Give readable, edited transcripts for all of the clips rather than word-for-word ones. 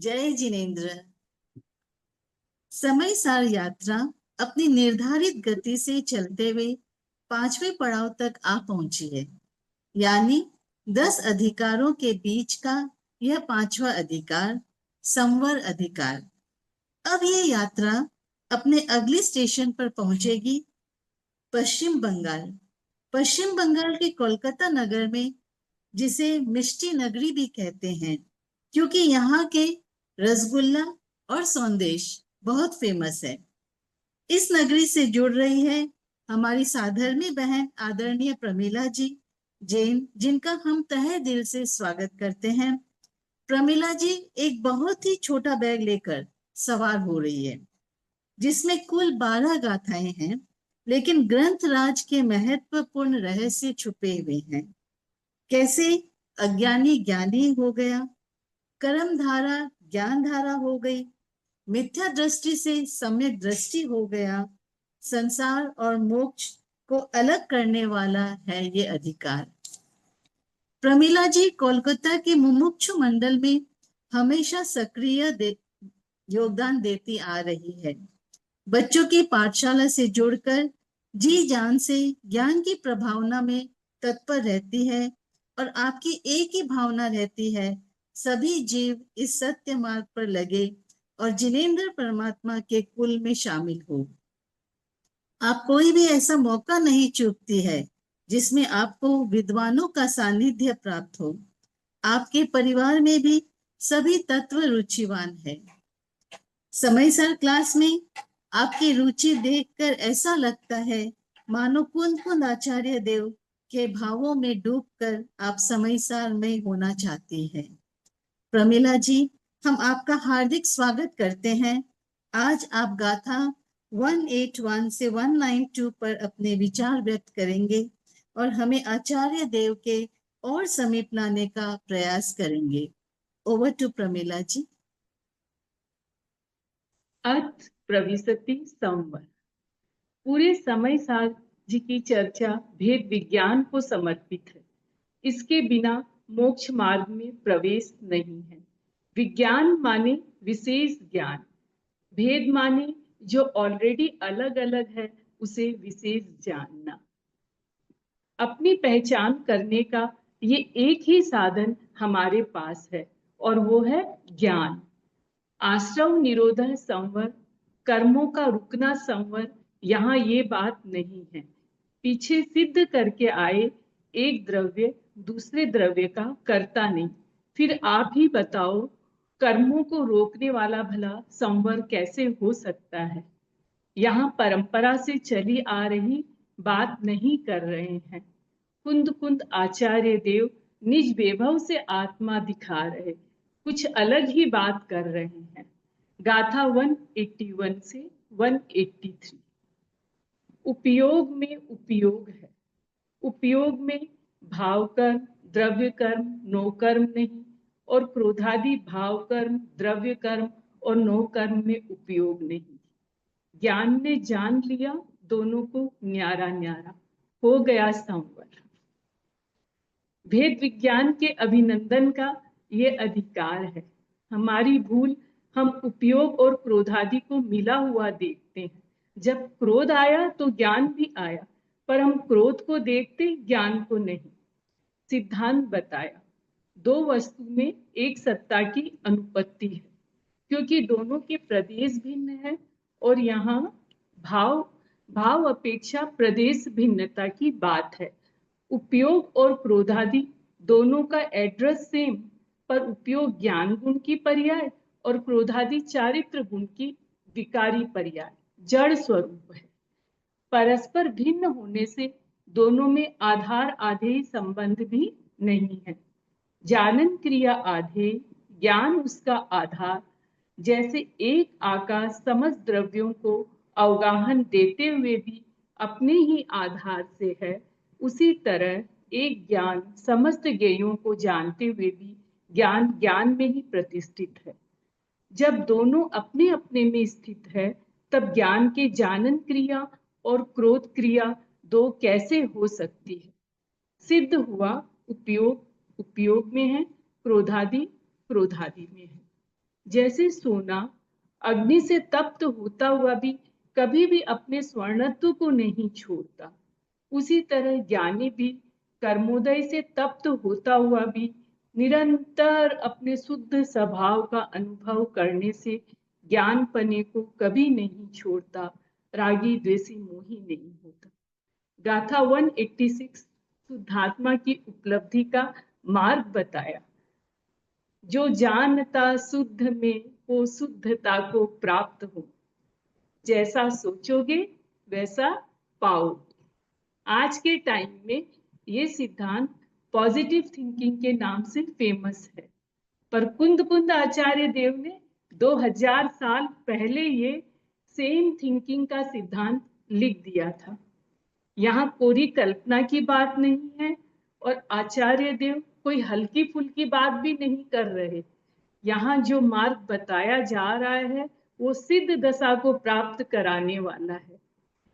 जय जिनेन्द्र। समय सार यात्रा अपनी निर्धारित गति से चलते हुए 5वें पड़ाव तक आ पहुंची है, यानी 10 अधिकारों के बीच का यह 5वां अधिकार, संवर अधिकार। अब ये यात्रा अपने अगले स्टेशन पर पहुंचेगी, पश्चिम बंगाल। पश्चिम बंगाल के कोलकाता नगर में, जिसे मिष्टी नगरी भी कहते हैं, क्योंकि यहाँ के रसगुल्ला और सौंदेश बहुत फेमस है। इस नगरी से जुड़ रही है हमारी साधर्मी बहन आदरणीय प्रमीला जी जैन, जिनका हम तहे दिल से स्वागत करते हैं। प्रमीला जी एक बहुत ही छोटा बैग लेकर सवार हो रही है, जिसमें कुल 12 गाथाएं हैं, लेकिन ग्रंथराज के महत्वपूर्ण रहस्य छुपे हुए हैं। कैसे अज्ञानी ज्ञानी हो गया, कर्म धारा ज्ञान धारा हो गई, मिथ्या दृष्टि से सम्यक दृष्टि हो गया, संसार और मोक्ष को अलग करने वाला है ये अधिकार। प्रमीला जी कोलकाता के मुमुक्षु मंडल में हमेशा सक्रिय योगदान देती आ रही है। बच्चों की पाठशाला से जुड़कर जी जान से ज्ञान की प्रभावना में तत्पर रहती है, और आपकी एक ही भावना रहती है, सभी जीव इस सत्य मार्ग पर लगे और जिनेन्द्र परमात्मा के कुल में शामिल हो। आप कोई भी ऐसा मौका नहीं चूकती है जिसमें आपको विद्वानों का सानिध्य प्राप्त हो। आपके परिवार में भी सभी तत्व रुचिवान है। समय सर क्लास में आपकी रुचि देखकर ऐसा लगता है मानो कुंद कुंद आचार्य देव के भावों में डूबकर आप समय सार में होना चाहती हैं। प्रमीला जी, हम आपका हार्दिक स्वागत करते हैं। आज आप गाथा 181 से 192 पर अपने विचार व्यक्त करेंगे और हमें आचार्य देव के और समीप लाने का प्रयास करेंगे। ओवर टू प्रमीला जी। अर्थ प्रविशति संवर। पूरे समय सार जी की चर्चा भेद विज्ञान को समर्पित है। इसके बिना मोक्ष मार्ग में प्रवेश नहीं है। विज्ञान माने विशेष ज्ञान, भेद माने जो ऑलरेडी अलग अलग है उसे विशेष जानना। अपनी पहचान करने का ये एक ही साधन हमारे पास है और वो है ज्ञान। आश्रव निरोधः संवर, कर्मों का रुकना संवर, यहाँ ये बात नहीं है। पीछे सिद्ध करके आए एक द्रव्य दूसरे द्रव्य का करता नहीं। फिर आप ही बताओ, कर्मों को रोकने वाला भला संवर कैसे हो सकता है? यहाँ परंपरा से चली आ रही बात नहीं कर रहे हैं। कुंद कुंद आचार्य देव निज वैभव से आत्मा दिखा रहे, कुछ अलग ही बात कर रहे हैं। गाथा 181 से 183। उपयोग में उपयोग है। उपयोग में भाव कर्म, द्रव्य कर्म, नो कर्म नहीं, और क्रोधादि भाव कर्म, द्रव्य कर्म और नो कर्म में उपयोग नहीं। ज्ञान ने जान लिया दोनों को न्यारा न्यारा, हो गया संवर। भेद विज्ञान के अभिनंदन का ये अधिकार है। हमारी भूल, हम उपयोग और क्रोधादि को मिला हुआ देखते हैं। जब क्रोध आया तो ज्ञान भी आया, पर हम क्रोध को देखते ज्ञान को नहीं। सिद्धांत बताया, दो वस्तु में एक सत्ता की अनुपत्ति है, क्योंकि दोनों के प्रदेश भिन्न है, और यहाँ भाव भाव अपेक्षा प्रदेश भिन्नता की बात है। उपयोग और क्रोधादि दोनों का एड्रेस सेम, पर उपयोग ज्ञान गुण की पर्याय और क्रोधादि चारित्र गुण की विकारी पर्याय, जड़ स्वरूप है। परस्पर भिन्न होने से दोनों में आधार आधेय संबंध भी नहीं है। जानन क्रिया आधेय, ज्ञान उसका आधार। जैसे एक आकाश समस्त द्रव्यों को अवगाहन देते हुए भी अपने ही आधार से है, उसी तरह एक ज्ञान समस्त ज्ञेयों को जानते हुए भी ज्ञान ज्ञान में ही प्रतिष्ठित है। जब दोनों अपने अपने में स्थित है, तब ज्ञान के जानन क्रिया और क्रोध क्रिया दो कैसे हो सकती है? सिद्ध हुआ उपयोग उपयोग में है, क्रोधादि क्रोधादि में है। जैसे सोना अग्नि से तप्त होता हुआ भी कभी भी अपने स्वर्णत्व को नहीं छोड़ता, उसी तरह ज्ञानी भी कर्मोदय से तप्त होता हुआ भी निरंतर अपने शुद्ध स्वभाव का अनुभव करने से ज्ञान पने को कभी नहीं छोड़ता, रागी द्वेषी मोही नहीं होता। गाथा 186 शुद्धात्मा की उपलब्धि का मार्ग बताया। जो जानता शुद्ध में वो शुद्धता को प्राप्त हो, जैसा सोचोगे वैसा पाओगे। आज के टाइम में ये सिद्धांत पॉजिटिव थिंकिंग के नाम से फेमस है, पर कुंद कुंद आचार्य देव ने 2000 साल पहले ये सेम थिंकिंग का सिद्धांत लिख दिया था। यहाँ कोई कल्पना की बात नहीं है और आचार्य देव कोई हल्की फुल्की बात भी नहीं कर रहे। यहाँ जो मार्ग बताया जा रहा है वो सिद्ध दशा को प्राप्त कराने वाला है।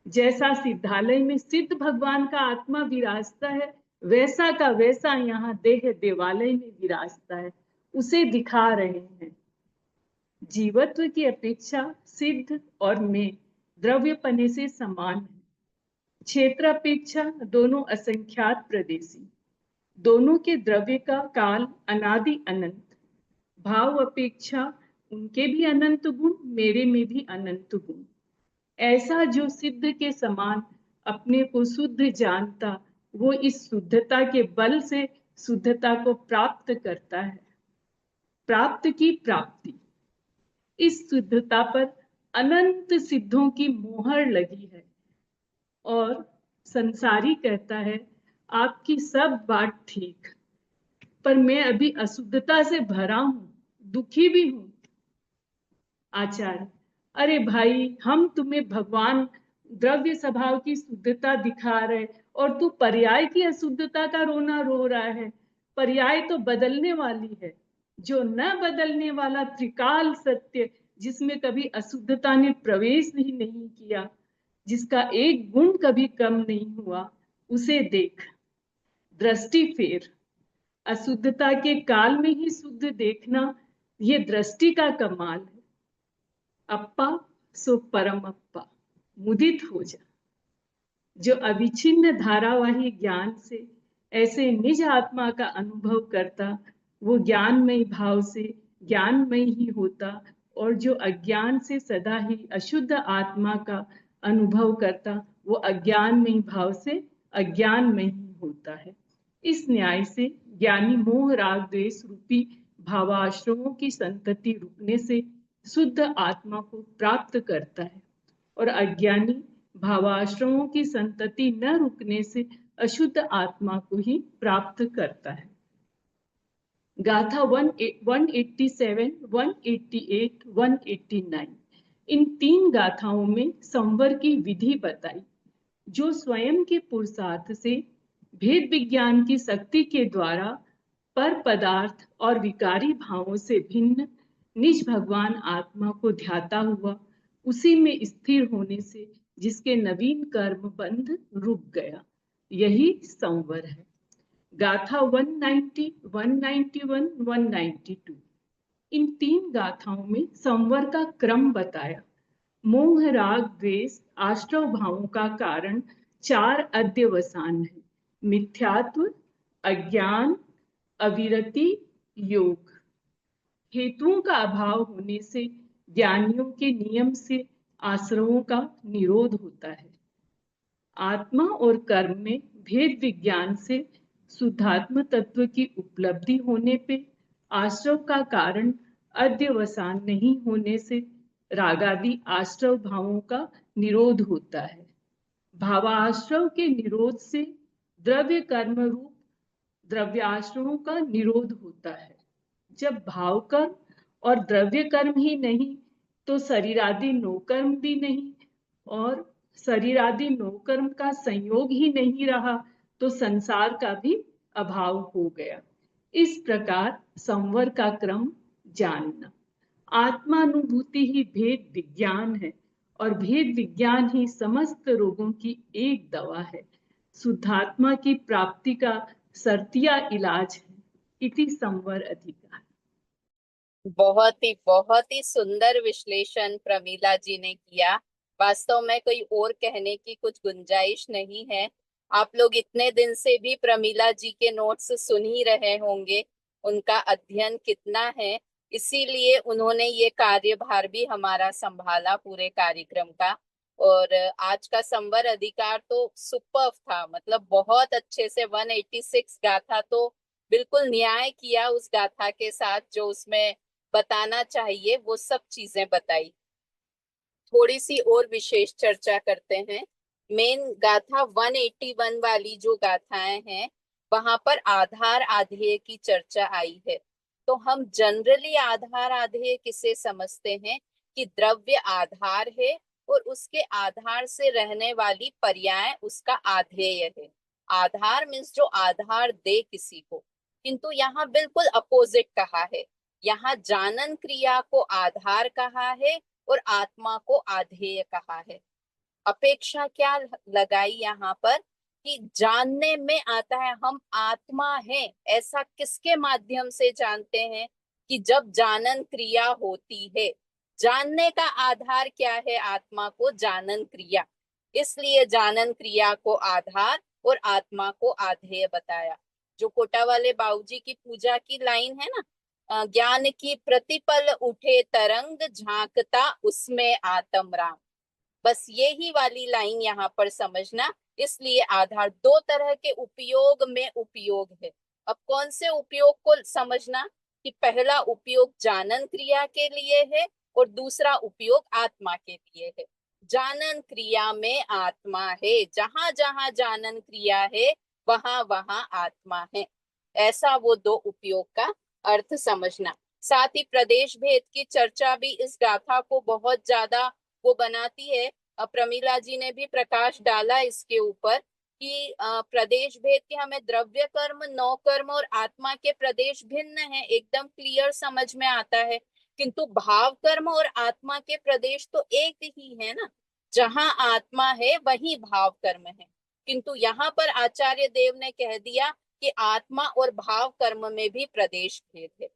जैसा सिद्धालय में सिद्ध भगवान का आत्मा विराजता है, वैसा का वैसा यहाँ देह देवालय में विराजता है, उसे दिखा रहे हैं। जीवत्व की अपेक्षा सिद्ध और मैं द्रव्यपने से समान है। क्षेत्रापेक्षा दोनों असंख्यात प्रदेशी, दोनों के द्रव्य का काल अनादि अनंत। भाव अपेक्षा उनके भी अनंत गुण, मेरे में भी अनंत गुण। ऐसा जो सिद्ध के समान अपने को शुद्ध जानता, वो इस शुद्धता के बल से शुद्धता को प्राप्त करता है। प्राप्त की प्राप्ति, इस शुद्धता पर अनंत सिद्धों की मोहर लगी है और संसारी कहता है आपकी सब बात ठीक, पर मैं अभी अशुद्धता से भरा हूं, दुखी भी हूं। आचार्य, अरे भाई, हम तुम्हें भगवान द्रव्य स्वभाव की शुद्धता दिखा रहे और तू पर्याय की अशुद्धता का रोना रो रहा है। पर्याय तो बदलने वाली है, जो न बदलने वाला त्रिकाल सत्य, जिसमें कभी अशुद्धता ने प्रवेश ही नहीं किया, जिसका एक गुण कभी कम नहीं हुआ, उसे देख। दृष्टि फेर। अशुद्धता के काल में ही शुद्ध देखना, ये दृष्टि का कमाल है। अप्पा सो परम अप्पा, मुदित हो जा। जो अविच्छिन्न धारावाही ज्ञान से ऐसे निज आत्मा का अनुभव करता, वो ज्ञानमय भाव से ज्ञानमय ही होता, और जो अज्ञान से सदा ही अशुद्ध आत्मा का अनुभव करता, वो अज्ञानमय भाव से अज्ञानमय ही होता है। इस न्याय से ज्ञानी मोह राग द्वेष रूपी भावाश्रमों की संतति रुकने से शुद्ध आत्मा को प्राप्त करता है, और अज्ञानी भावाश्रमों की संतति न रुकने से अशुद्ध आत्मा को ही प्राप्त करता है। गाथा 187, 188, 189, इन 3 गाथाओं में संवर की विधि बताई, जो स्वयं के पुरुषार्थ से भेद विज्ञान की शक्ति के द्वारा पर पदार्थ और विकारी भावों से भिन्न निज भगवान आत्मा को ध्याता हुआ, उसी में स्थिर होने से जिसके नवीन कर्म बंध रुक गया, यही संवर है। गाथा 190, 191, 192, इन 3 गाथाओं में संवर का क्रम बताया। मोह राग द्वेष आश्रव भावों का कारण 4 अध्यवसान है: मिथ्यात्व, अज्ञान, अविरति, योग। हेतुओं का अभाव होने से ज्ञानियों के नियम से आश्रवों का निरोध होता है। आत्मा और कर्म में भेद विज्ञान से शुद्धात्म तत्व की उपलब्धि होने पे आश्रव का कारण अध्यवसान नहीं होने से रागादि आश्रव भावों का निरोध होता है। भावाश्रव के निरोध से द्रव्य कर्म रूप द्रव्याश्रवों का निरोध होता है। जब भाव कर्म और द्रव्य कर्म ही नहीं, तो शरीरादि नो कर्म भी नहीं, और शरीरादि नो कर्म का संयोग ही नहीं रहा, तो संसार का भी अभाव हो गया। इस प्रकार संवर का क्रम जानना। आत्मानुभूति ही भेद विज्ञान है, और भेद विज्ञान ही समस्त रोगों की एक दवा है। शुद्धात्मा की प्राप्ति का सर्तिया इलाज है। इति संवर अधिकार। बहुत ही सुंदर विश्लेषण प्रमीला जी ने किया। वास्तव में कोई और कहने की कुछ गुंजाइश नहीं है। आप लोग इतने दिन से भी प्रमीला जी के नोट्स सुन ही रहे होंगे, उनका अध्ययन कितना है। इसीलिए उन्होंने ये कार्यभार भी हमारा संभाला पूरे कार्यक्रम का। और आज का संवर अधिकार तो सुपर्ब था, मतलब बहुत अच्छे से 186 गाथा तो बिल्कुल न्याय किया उस गाथा के साथ, जो उसमें बताना चाहिए वो सब चीजें बताई। थोड़ी सी और विशेष चर्चा करते हैं। मेन गाथा 181 वाली जो गाथाएं हैं, वहां पर आधार आधेय की चर्चा आई है। तो हम जनरली आधार आधेय किसे समझते हैं कि द्रव्य आधार है और उसके आधार से रहने वाली पर्याय उसका आधेय है। आधार मीन्स जो आधार दे किसी को, किंतु यहाँ बिल्कुल अपोजिट कहा है। यहाँ जानन क्रिया को आधार कहा है और आत्मा को आधेय कहा है। अपेक्षा क्या लगाई यहाँ पर कि जानने में आता है हम आत्मा है, ऐसा किसके माध्यम से जानते हैं कि जब जानन क्रिया होती है। जानने का आधार क्या है, आत्मा को जानन क्रिया, इसलिए जानन क्रिया को आधार और आत्मा को आधेय बताया। जो कोटा वाले बाबूजी की पूजा की लाइन है ना, ज्ञान की प्रतिपल उठे तरंग झांकता उसमें आत्म राम, बस ये ही वाली लाइन यहाँ पर समझना। इसलिए आधार दो तरह के उपयोग में उपयोग है। अब कौन से उपयोग को समझना कि पहला उपयोग जानन क्रिया के लिए है और दूसरा उपयोग आत्मा के लिए है। जानन क्रिया में आत्मा है, जहां जहां जानन क्रिया है वहां वहां आत्मा है, ऐसा वो दो उपयोग का अर्थ समझना। साथ ही प्रदेश भेद की चर्चा भी इस गाथा को बहुत ज्यादा वो बनाती है। प्रमीला जी ने भी प्रकाश डाला इसके ऊपर कि प्रदेश भेद के हमें द्रव्य कर्म, नौ कर्म और आत्मा के प्रदेश भिन्न है, एकदम क्लियर समझ में आता है। किंतु भाव कर्म और आत्मा के प्रदेश तो एक ही है ना, जहां आत्मा है वही भाव कर्म है। किंतु यहाँ पर आचार्य देव ने कह दिया कि आत्मा और भाव कर्म में भी प्रदेश भेद है।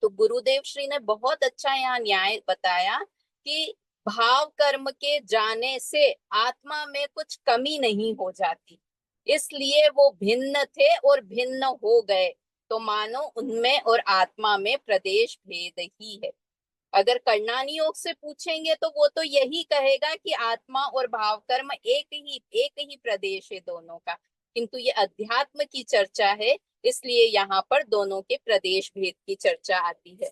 तो गुरुदेव श्री ने बहुत अच्छा यहाँ न्याय बताया कि भाव कर्म के जाने से आत्मा में कुछ कमी नहीं हो जाती, इसलिए वो भिन्न थे और भिन्न हो गए, तो मानो उनमें और आत्मा में प्रदेश भेद ही है। अगर कर्णानी योग से पूछेंगे तो वो तो यही कहेगा कि आत्मा और भाव कर्म एक ही प्रदेश है दोनों का, किंतु ये अध्यात्म की चर्चा है, इसलिए यहाँ पर दोनों के प्रदेश भेद की चर्चा आती है।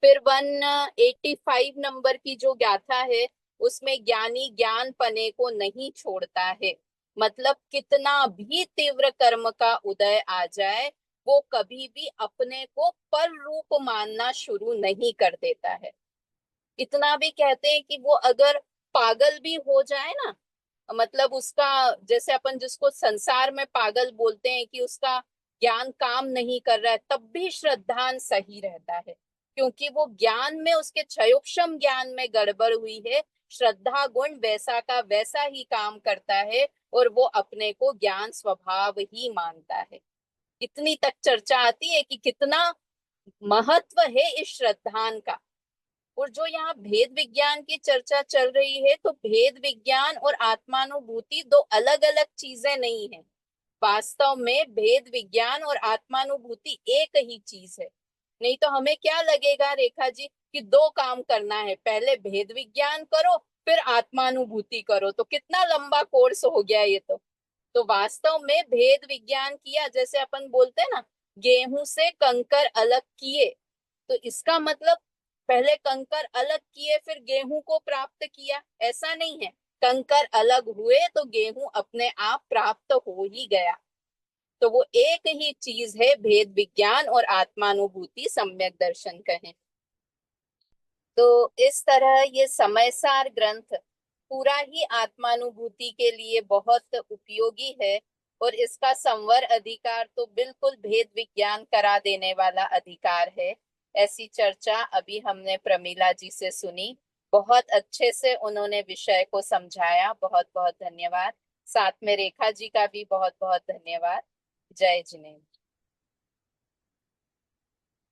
फिर 185 नंबर की जो गाथा है, उसमें ज्ञानी ज्ञान पने को नहीं छोड़ता है। मतलब कितना भी तीव्र कर्म का उदय आ जाए, वो कभी भी अपने को पर रूप मानना शुरू नहीं कर देता है। इतना भी कहते हैं कि वो अगर पागल भी हो जाए ना, मतलब उसका, जैसे अपन जिसको संसार में पागल बोलते हैं कि उसका ज्ञान काम नहीं कर रहा है, तब भी श्रद्धान सही रहता है, क्योंकि वो ज्ञान में उसके क्षयोक्षम ज्ञान में गड़बड़ हुई है। श्रद्धा गुण वैसा का वैसा ही काम करता है और वो अपने को ज्ञान स्वभाव ही मानता है। इतनी तक चर्चा आती है कि कितना महत्व है इस श्रद्धान का। और जो यहाँ भेद विज्ञान की चर्चा चल रही है, तो भेद विज्ञान और आत्मानुभूति दो अलग अलग चीजें नहीं है। वास्तव में भेद विज्ञान और आत्मानुभूति एक ही चीज है। नहीं तो हमें क्या लगेगा रेखा जी कि दो काम करना है, पहले भेद विज्ञान करो फिर आत्मानुभूति करो, तो कितना लंबा कोर्स हो गया ये तो वास्तव में भेद विज्ञान किया, जैसे अपन बोलते हैं ना, गेहूं से कंकर अलग किए, तो इसका मतलब पहले कंकर अलग किए फिर गेहूं को प्राप्त किया, ऐसा नहीं है। कंकर अलग हुए तो गेहूं अपने आप प्राप्त हो ही गया। तो वो एक ही चीज है, भेद विज्ञान और आत्मानुभूति सम्यक दर्शन कहें। तो इस तरह ये समयसार ग्रंथ पूरा ही आत्मानुभूति के लिए बहुत उपयोगी है, और इसका संवर अधिकार तो बिल्कुल भेद विज्ञान करा देने वाला अधिकार है। ऐसी चर्चा अभी हमने प्रमीला जी से सुनी, बहुत अच्छे से उन्होंने विषय को समझाया, बहुत बहुत धन्यवाद। साथ में रेखा जी का भी बहुत बहुत धन्यवाद। जय जिनेन्द्र।